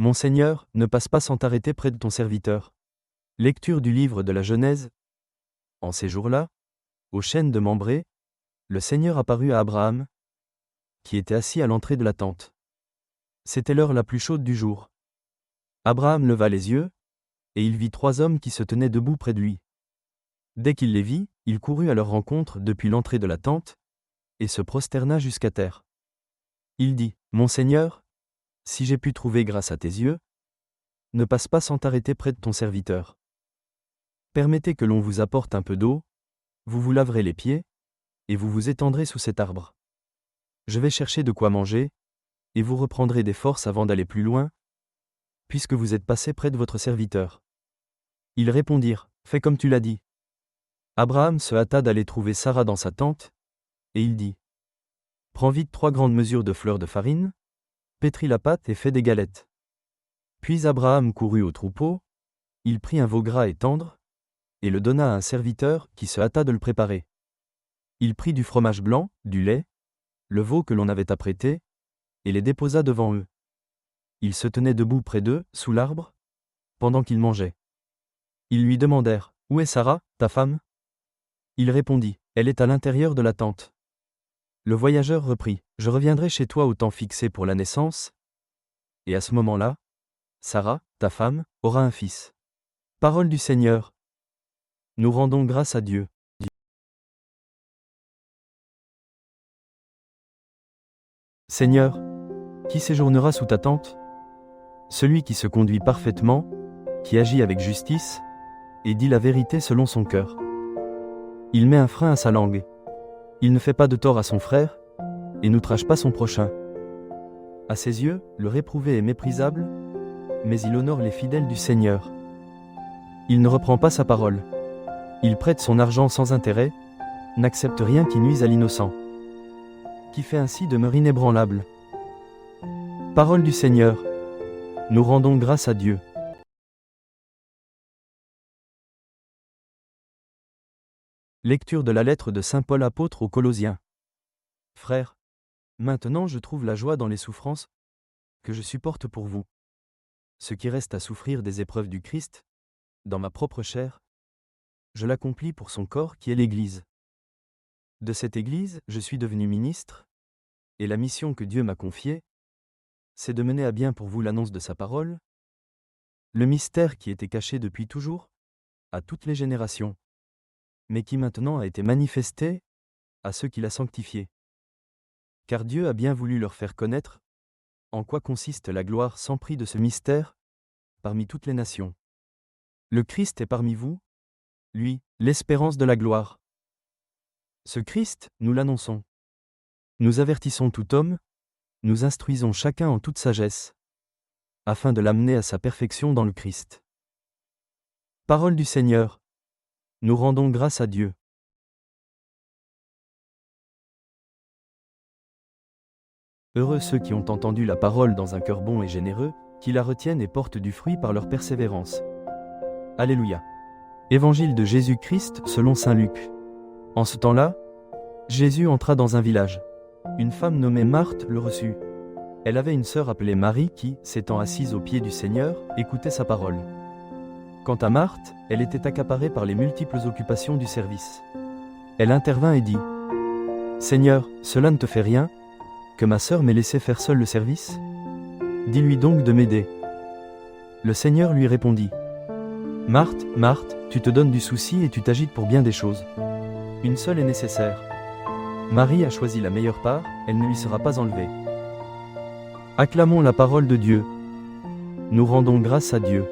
Mon Seigneur, ne passe pas sans t'arrêter près de ton serviteur. Lecture du livre de la Genèse. En ces jours-là, au chêne de Mambré, le Seigneur apparut à Abraham, qui était assis à l'entrée de la tente. C'était l'heure la plus chaude du jour. Abraham leva les yeux, et il vit 3 hommes qui se tenaient debout près de lui. Dès qu'il les vit, il courut à leur rencontre depuis l'entrée de la tente, et se prosterna jusqu'à terre. Il dit, « Mon Seigneur, si j'ai pu trouver grâce à tes yeux, ne passe pas sans t'arrêter près de ton serviteur. Permettez que l'on vous apporte un peu d'eau, vous vous laverez les pieds, et vous vous étendrez sous cet arbre. Je vais chercher de quoi manger, et vous reprendrez des forces avant d'aller plus loin, puisque vous êtes passé près de votre serviteur. » Ils répondirent, « Fais comme tu l'as dit. » Abraham se hâta d'aller trouver Sarah dans sa tente, et il dit, « Prends vite 3 grandes mesures de fleur de farine, pétris la pâte et fais des galettes. » Puis Abraham courut au troupeau, il prit un veau gras et tendre, et le donna à un serviteur qui se hâta de le préparer. Il prit du fromage blanc, du lait, le veau que l'on avait apprêté, et les déposa devant eux. Ils se tenaient debout près d'eux, sous l'arbre, pendant qu'ils mangeaient. Ils lui demandèrent, « Où est Sarah, ta femme ?» Il répondit, « Elle est à l'intérieur de la tente. » Le voyageur reprit, « Je reviendrai chez toi au temps fixé pour la naissance, et à ce moment-là, Sarah, ta femme, aura un fils. » Parole du Seigneur. Nous rendons grâce à Dieu. Seigneur, qui séjournera sous ta tente ? Celui qui se conduit parfaitement, qui agit avec justice, et dit la vérité selon son cœur. Il met un frein à sa langue. Il ne fait pas de tort à son frère, et n'outrage pas son prochain. À ses yeux, le réprouvé est méprisable, mais il honore les fidèles du Seigneur. Il ne reprend pas sa parole. Il prête son argent sans intérêt, n'accepte rien qui nuise à l'innocent. Qui fait ainsi demeure inébranlable. Parole du Seigneur. Nous rendons grâce à Dieu. Lecture de la lettre de saint Paul apôtre aux Colossiens. Frères, maintenant je trouve la joie dans les souffrances que je supporte pour vous. Ce qui reste à souffrir des épreuves du Christ, dans ma propre chair, je l'accomplis pour son corps qui est l'Église. De cette Église, je suis devenu ministre, et la mission que Dieu m'a confiée, c'est de mener à bien pour vous l'annonce de sa parole, le mystère qui était caché depuis toujours, à toutes les générations, mais qui maintenant a été manifesté à ceux qui l'a sanctifié. Car Dieu a bien voulu leur faire connaître en quoi consiste la gloire sans prix de ce mystère parmi toutes les nations. Le Christ est parmi vous, lui, l'espérance de la gloire. Ce Christ, nous l'annonçons. Nous avertissons tout homme, nous instruisons chacun en toute sagesse, afin de l'amener à sa perfection dans le Christ. Parole du Seigneur. Nous rendons grâce à Dieu. Heureux ceux qui ont entendu la parole dans un cœur bon et généreux, qui la retiennent et portent du fruit par leur persévérance. Alléluia. Évangile de Jésus-Christ selon saint Luc. En ce temps-là, Jésus entra dans un village. Une femme nommée Marthe le reçut. Elle avait une sœur appelée Marie qui, s'étant assise aux pieds du Seigneur, écoutait sa parole. Quant à Marthe, elle était accaparée par les multiples occupations du service. Elle intervint et dit, « Seigneur, cela ne te fait rien, que ma sœur m'ait laissé faire seule le service ? Dis-lui donc de m'aider. » Le Seigneur lui répondit, « Marthe, Marthe, tu te donnes du souci et tu t'agites pour bien des choses. Une seule est nécessaire. Marie a choisi la meilleure part, elle ne lui sera pas enlevée. » Acclamons la parole de Dieu. Nous rendons grâce à Dieu.